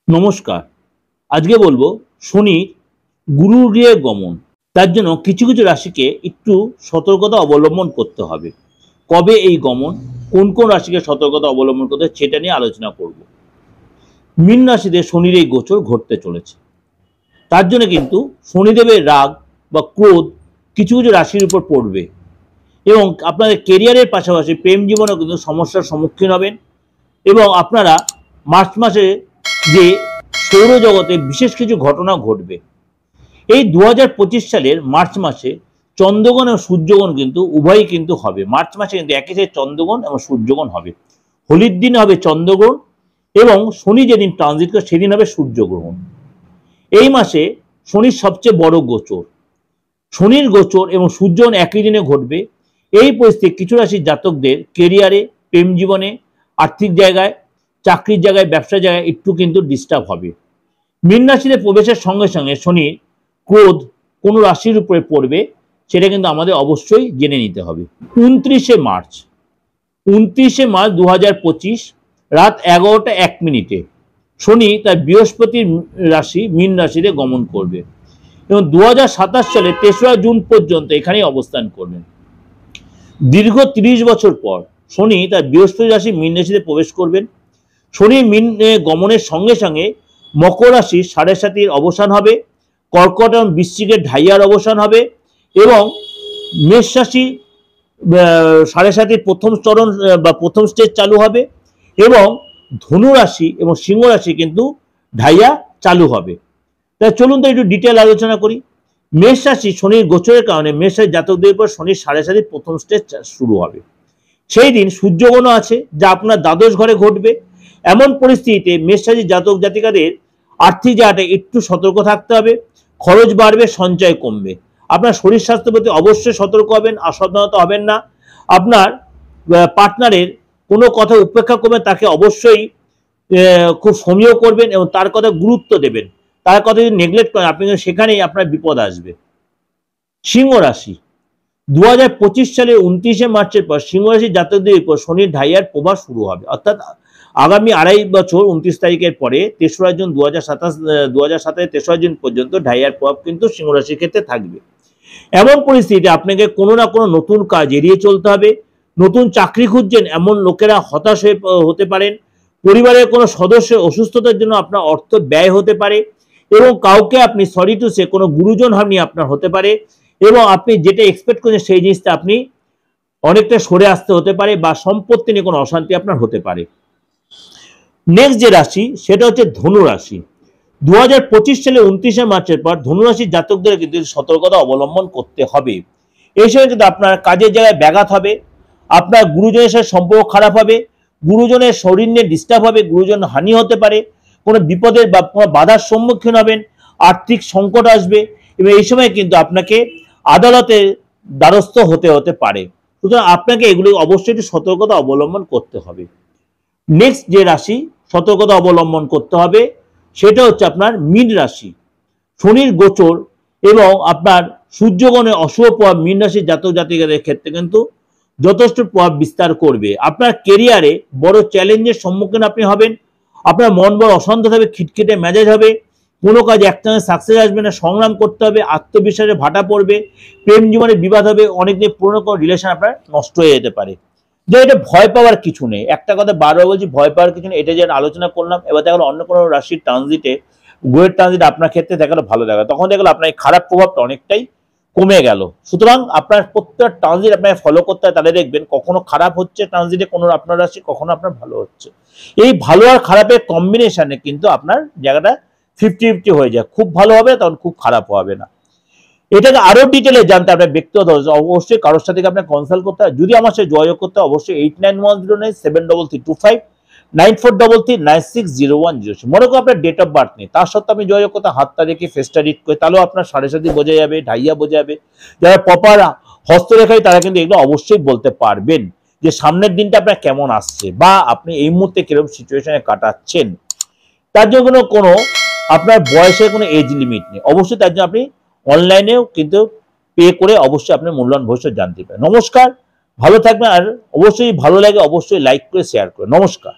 নমস্কার। আজকে বলবো শনি গুরু গৃহে গমন। তার জন্য কিছু কিছু রাশিকে একটু সতর্কতা অবলম্বন করতে হবে। কবে এই গমন, কোন কোন রাশিকে সতর্কতা অবলম্বন করতে হবে সেটা নিয়ে আলোচনা করব। মীন রাশিতে শনির এই গোচর ঘটতে চলেছে। তার জন্য কিন্তু শনিদেবের রাগ বা ক্রোধ কিছু কিছু রাশির উপর পড়বে এবং আপনাদের কেরিয়ারের পাশাপাশি প্রেম জীবনেও কিন্তু সমস্যার সম্মুখীন হবেন। এবং আপনারা মার্চ মাসে যে সৌরজগতে বিশেষ কিছু ঘটনা ঘটবে। এই 2025 সালের মার্চ মাসে চন্দ্রগ্রহণ এবং সূর্যগ্রহণ কিন্তু উভয়ই কিন্তু হবে। মার্চ মাসে কিন্তু একই সাথে চন্দ্রগ্রহণ এবং সূর্যগ্রহণ হবে। হোলির দিন হবে চন্দ্রগ্রহণ এবং শনি যেদিন ট্রানজিট করে সেদিন হবে সূর্যগ্রহণ। এই মাসে শনির সবচেয়ে বড় গোচর। শনির গোচর এবং সূর্যগ্রহণ একই দিনে ঘটবে। এই পরিস্থিতি কিছু রাশির জাতকদের কেরিয়ারে, প্রেম জীবনে, আর্থিক জায়গায়, চাকরির জায়গায়, ব্যবসার জায়গায় একটু কিন্তু ডিস্টার্ব হবে। মীন রাশিতে প্রবেশের সঙ্গে সঙ্গে শনির ক্রোধ কোন রাশির উপরে পড়বে সেটা কিন্তু আমাদের অবশ্যই জেনে নিতে হবে। 29শে মার্চ 2025 রাত 11টা 1 মিনিটে শনি তার বৃহস্পতির রাশি মীন রাশিতে গমন করবে এবং 2027 সালে 3রা জুন পর্যন্ত এখানেই অবস্থান করবেন। দীর্ঘ 30 বছর পর শনি তার বৃহস্পতি রাশি মীন রাশিতে প্রবেশ করবেন। শনি মীন গমনের সঙ্গে সঙ্গে মকর রাশি 7.5 অবসান হবে, কর্কট এবং বৃশ্চিকের ঢাইয়ার অবসান হবে এবং মেষ রাশি 7.5 প্রথম চরণ বা প্রথম স্টেজ চালু হবে এবং ধনু রাশি এবং সিংহ রাশি কিন্তু ঢাইয়া চালু হবে। তাই চলুন তো একটু ডিটেল আলোচনা করি। মেষ রাশি শনির গোচরের কারণে মেষ রাশির জাতকদের উপর শনির 7.5 প্রথম স্টেজ শুরু হবে। সেই দিন সূর্যগ্রহণ আছে যা আপনার দ্বাদশ ঘরে ঘটবে। এমন পরিস্থিতিতে মেষ রাশির জাতক জাতিকাদের আর্থিক জায়গাটা একটু সতর্ক থাকতে হবে। খরচ বাড়বে, সঞ্চয় কমবে। আপনার শরীর স্বাস্থ্যের প্রতি অবশ্যই সতর্ক হবেন, অসাবধানতা হবেন না। আপনার পার্টনারের কোনো কথা উপেক্ষা করবেন, তাকে অবশ্যই খুব সমীহ করবেন এবং তার কথা গুরুত্ব দেবেন। তার কথা যদি নেগলেক্ট করেন আপনি সেখানেই আপনার বিপদ আসবে। সিংহ রাশি 2025 সালের 29শে মার্চের পর সিংহ রাশির জাতকদের উপর শনির ঢাইয়ার প্রভাব শুরু হবে। অর্থাৎ আগামী 2.5 বছর 29 তারিখের পরে 3রা জুন 2027 3রা জুন পর্যন্ত ঢাইয়ার প্রভাব কিন্তু সিংহ রাশির ক্ষেত্রে থাকবে। এমন পরিস্থিতিতে আপনাকে কোনো না কোনো নতুন কাজ এড়িয়ে চলতে হবে। নতুন চাকরি খুঁজছেন এমন লোকেরা হতাশ হতে পারেন। পরিবারের কোনো সদস্যের অসুস্থতার জন্য আপনার অর্থ ব্যয় হতে পারে এবং কাউকে আপনি সরি টু সে কোনো গুরুজন হানি আপনার হতে পারে এবং আপনি যেটা এক্সপেক্ট করছেন সেই জিনিসটা আপনি অনেকটা সরে আসতে হতে পারে বা সম্পত্তি নিয়ে কোনো অশান্তি আপনার হতে পারে। নেক্সট যে রাশি সেটা হচ্ছে ধনু রাশি। 2025 সালে 29শে মার্চের পর ধনু রাশির জাতকদের কিন্তু সতর্কতা অবলম্বন করতে হবে। এই সময় কিন্তু আপনার কাজের জায়গায় ব্যাঘাত হবে, আপনার গুরুজনের সাথে সম্পর্ক খারাপ হবে, গুরুজনের শরীর নিয়ে ডিস্টার্ব হবে, গুরুজন হানি হতে পারে, কোনো বিপদের বা কোনো বাধার সম্মুখীন হবেন, আর্থিক সংকট আসবে এবং এই সময় কিন্তু আপনাকে আদালতের দ্বারস্থ হতে পারে। সুতরাং আপনাকে এগুলো অবশ্যই একটু সতর্কতা অবলম্বন করতে হবে। নেক্সট যে রাশি সতর্কতা অবলম্বন করতে হবে সেটা হচ্ছে আপনার মীন রাশি। শনির গোচর এবং আপনার সূর্যগ্রহণের অশুভ প্রভাব মীন রাশির জাতক জাতিকাদের ক্ষেত্রে কিন্তু যথেষ্ট প্রভাব বিস্তার করবে। আপনার কেরিয়ারে বড় চ্যালেঞ্জের সম্মুখীন আপনি হবেন। আপনার মন বড় অশান্ত হবে, খিটখিটে মেজাজ হবে, কোনো কাজ একটানে সাকসেস আসবে না, সংগ্রাম করতে হবে, আত্মবিশ্বাসে ভাটা পড়বে, প্রেম জীবনে বিবাদ হবে, অনেকদিন পুরনো কোনো রিলেশন আপনার নষ্ট হয়ে যেতে পারে। যে এটা ভয় পাওয়ার কিছু নেই। একটা কথা বারবার বলছি, ভয় পাওয়ার কিছু নেই। এটা যে আলোচনা করলাম, এবার দেখা গেলো অন্য কোনো রাশির ট্রানজিটে গ্রহের ট্রানজিট আপনার ক্ষেত্রে দেখা গেলো ভালো দেখা, তখন দেখা গেলো আপনার এই খারাপ প্রভাবটা অনেকটাই কমে গেল। সুতরাং আপনার প্রত্যেক ট্রানজিট আপনাকে ফলো করতে হয়, তাহলে দেখবেন কখনো খারাপ হচ্ছে ট্রানজিটে কোনো আপনার রাশি, কখনো আপনার ভালো হচ্ছে। এই ভালো আর খারাপের কম্বিনেশনে কিন্তু আপনার জায়গাটা 50-50 হয়ে যায়। খুব ভালো হবে তখন খুব খারাপ হবে না। এটাকে আরো ডিটেলে জানতে আপনার ব্যক্তিগত অবশ্যই কারোর সাথে আপনার কনসাল্ট করতে হয়। যদি আমার সাথে যোগাযোগ করতে হয় অবশ্যই 8910973325 9433960106। মনে করো আপনার ডেট অফ বার্থ নেই, তার সত্ত্বেও আপনি যোগাযোগ করতে হাতটা দেখে ফেসটা রিড করে, তাহলেও আপনার 7.5 বোঝা যাবে, ঢাইয়া বোঝা যাবে। যারা প্রপার হস্তরেখায় তারা কিন্তু এগুলো অবশ্যই বলতে পারবেন যে সামনের দিনটা আপনার কেমন আসছে বা আপনি এই মুহূর্তে কিরকম সিচুয়েশনে কাটাচ্ছেন। তার জন্য কোনো আপনার বয়সের কোনো এজ লিমিট নেই। অবশ্যই তার জন্য আপনি অনলাইনেও কিন্তু পে করে অবশ্যই আপনার মূল্যবান ভবিষ্যৎ জানতে পারেন। নমস্কার, ভালো থাকবেন। আর অবশ্যই ভালো লাগে অবশ্যই লাইক করে শেয়ার করে। নমস্কার।